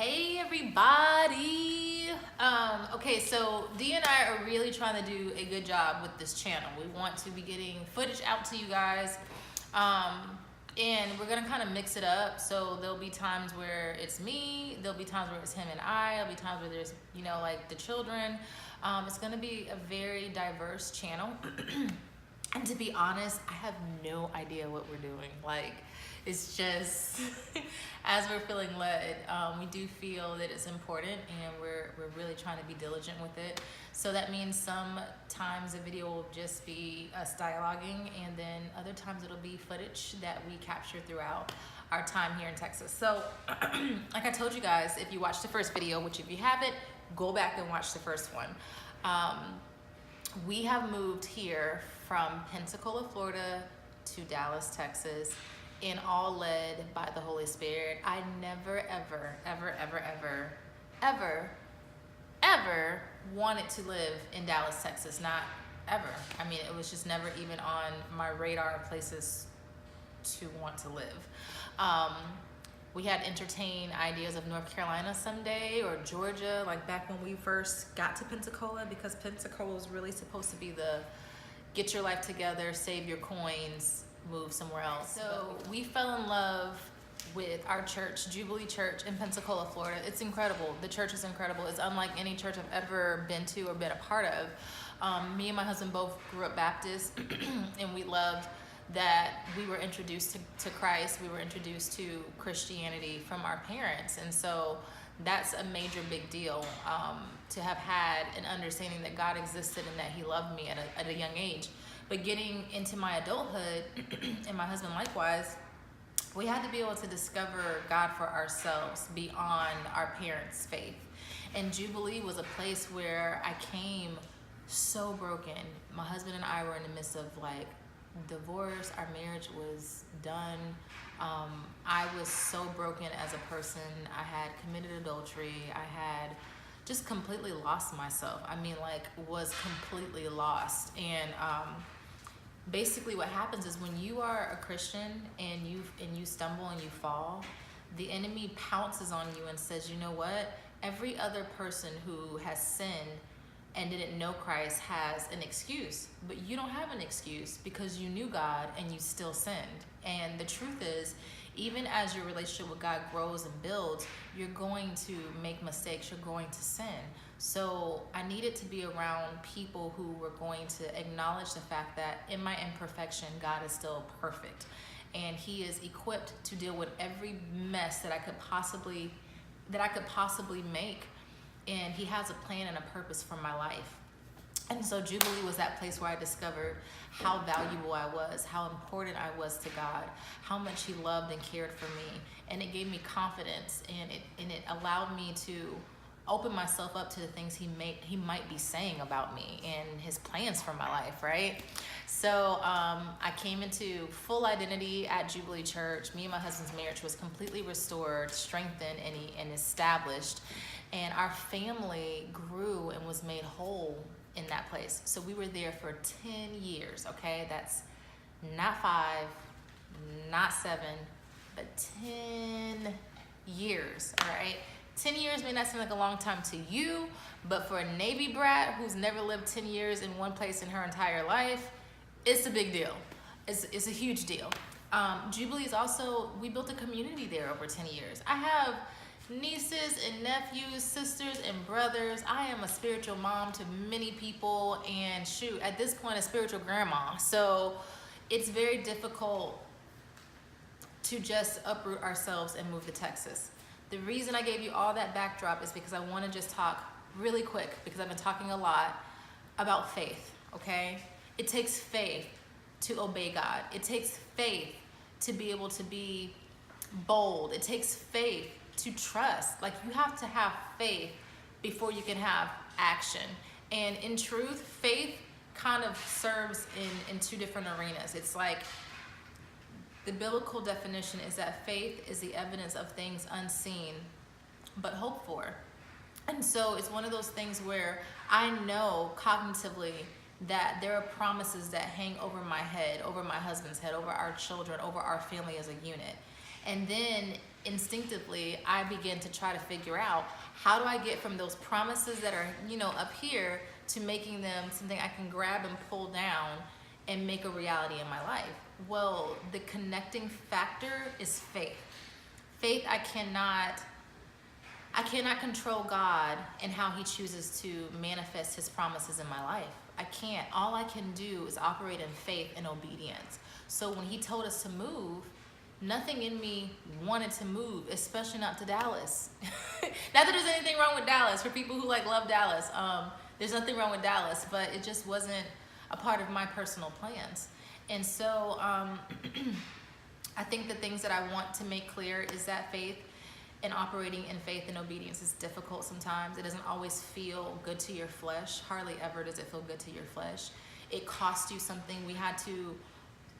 Hey everybody. Okay, so Dee and I are really trying to do a good job with this channel. We want to be getting footage out to you guys. And we're gonna kind of mix it up. So there'll be times where it's me, there'll be times where it's him and there'll be times where there's, like the children. It's gonna be a very diverse channel. And to be honest, I have no idea what we're doing. It's just, as we're feeling led, we do feel that it's important, and we're really trying to be diligent with it. So that means sometimes the video will just be us dialoguing, and then other times it'll be footage that we capture throughout our time here in Texas. So like I told you guys, if you watched the first video, which if you haven't, go back and watch the first one. We have moved here from Pensacola, Florida to Dallas, Texas, and all led by the Holy Spirit. I never, ever wanted to live in Dallas, Texas. Not ever. I mean, it was just never even on my radar of places to want to live. We had entertained ideas of North Carolina someday, or Georgia, like back when we first got to Pensacola, because Pensacola was really supposed to be the get your life together, save your coins, move somewhere else. So we fell in love with our church, Jubilee Church in Pensacola, Florida. It's incredible. The church is incredible. It's unlike any church I've ever been to or been a part of. Me and my husband both grew up Baptist, and we loved that we were introduced to Christ. We were introduced to Christianity from our parents. And so that's a major big deal, to have had an understanding that God existed and that he loved me at a young age. But getting into my adulthood, and my husband likewise, we had to be able to discover God for ourselves beyond our parents' faith. And Jubilee was a place where I came so broken. My husband and I were in the midst of divorce. Our marriage was done. I was so broken as a person. I had committed adultery. I had just completely lost myself. I mean, was completely lost. And basically what happens is when you are a Christian and you stumble and you fall, the enemy pounces on you and says, you know what? Every other person who has sinned and didn't know Christ has an excuse, but you don't have an excuse because you knew God and you still sinned. And the truth is, even as your relationship with God grows and builds, you're going to make mistakes, you're going to sin. So I needed to be around people who were going to acknowledge the fact that in my imperfection, God is still perfect. And he is equipped to deal with every mess that I could possibly make. And he has a plan and a purpose for my life. And so Jubilee was that place where I discovered how valuable I was, how important I was to God, how much he loved and cared for me. And it gave me confidence, and it allowed me to open myself up to the things he might be saying about me and his plans for my life, right? So I came into full identity at Jubilee Church. Me and my husband's marriage was completely restored, strengthened, and established. And our family grew and was made whole in that place. So we were there for 10 years, okay? That's not 5, not 7, but 10 years, all right? 10 years may not seem like a long time to you, but for a Navy brat who's never lived 10 years in one place in her entire life, it's a big deal. It's a huge deal. Jubilee is also, we built a community there over 10 years. I have nieces and nephews, sisters and brothers. I am a spiritual mom to many people, and shoot, at this point, a spiritual grandma. So it's very difficult to just uproot ourselves and move to Texas. The reason I gave you all that backdrop is because I want to just talk really quick, because I've been talking a lot about faith, okay? It takes faith to obey God. It takes faith to be able to be bold. It takes faith to trust. You have to have faith before you can have action. And in truth, faith kind of serves in two different arenas. It's the biblical definition is that faith is the evidence of things unseen but hoped for. And so it's one of those things where I know cognitively that there are promises that hang over my head, over my husband's head, over our children, over our family as a unit. And then instinctively, I begin to try to figure out, how do I get from those promises that are, up here, to making them something I can grab and pull down and make a reality in my life? Well, the connecting factor is faith. Faith, I cannot control God and how he chooses to manifest his promises in my life. I can't. All I can do is operate in faith and obedience. So when he told us to move, nothing in me wanted to move, especially not to Dallas. Not that there's anything wrong with Dallas. For people who love Dallas, there's nothing wrong with Dallas, but it just wasn't a part of my personal plans. And so I think the things that I want to make clear is that faith and operating in faith and obedience is difficult sometimes. It doesn't always feel good to your flesh. Hardly ever does it feel good to your flesh. It cost you something. We had to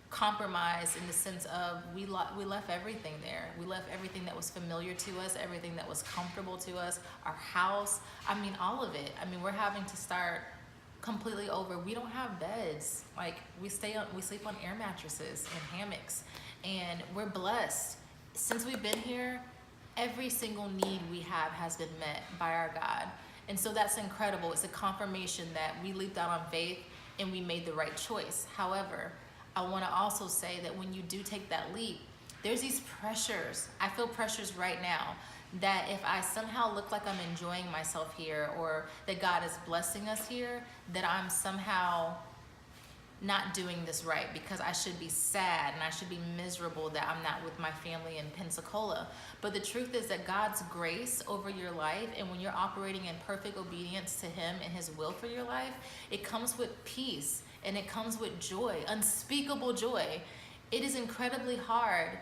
compromise in the sense of we left everything there. We left everything that was familiar to us, everything that was comfortable to us, our house. I mean, all of it. I mean, we're having to start completely over. We don't have beds. We sleep on air mattresses and hammocks, and we're blessed. Since we've been here, every single need we have has been met by our God. And so that's incredible. It's a confirmation that we leaped out on faith and we made the right choice. However, I want to also say that when you do take that leap, there's these pressures. I feel pressures right now that if I somehow look like I'm enjoying myself here, or that God is blessing us here, that I'm somehow not doing this right, because I should be sad and I should be miserable that I'm not with my family in Pensacola. But the truth is that God's grace over your life, and when you're operating in perfect obedience to him and his will for your life, it comes with peace and it comes with joy, unspeakable joy. It is incredibly hard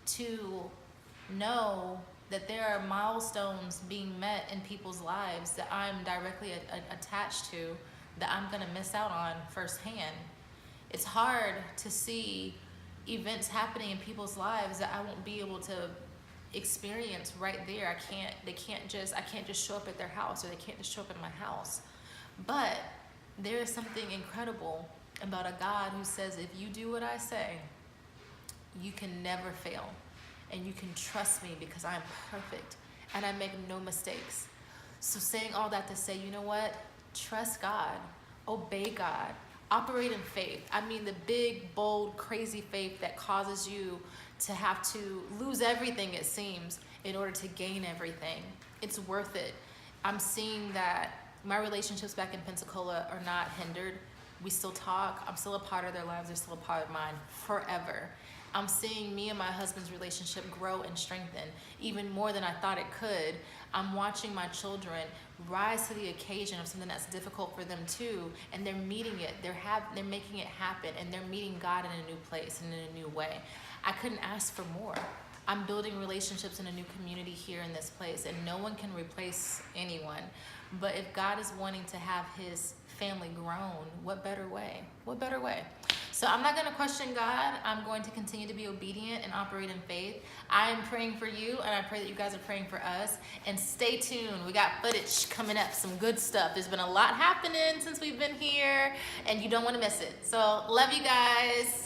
to know that there are milestones being met in people's lives that I'm directly attached to, that I'm gonna miss out on firsthand. It's hard to see events happening in people's lives that I won't be able to experience right there. I can't just show up at their house, or they can't just show up at my house. But there is something incredible about a God who says, if you do what I say, you can never fail. And you can trust me because I'm perfect and I make no mistakes. So saying all that to say, you know what? Trust God, obey God, operate in faith. I mean, the big, bold, crazy faith that causes you to have to lose everything, it seems, in order to gain everything. It's worth it. I'm seeing that my relationships back in Pensacola are not hindered. We still talk. I'm still a part of their lives. They're still a part of mine forever. I'm seeing me and my husband's relationship grow and strengthen even more than I thought it could. I'm watching my children rise to the occasion of something that's difficult for them too, and they're meeting it. They're making it happen, and they're meeting God in a new place and in a new way. I couldn't ask for more. I'm building relationships in a new community here in this place, and no one can replace anyone. But if God is wanting to have his family grown, what better way? What better way? So I'm not going to question God. I'm going to continue to be obedient and operate in faith. I am praying for you, and I pray that you guys are praying for us. And stay tuned. We got footage coming up, some good stuff. There's been a lot happening since we've been here, and you don't want to miss it. So love you guys.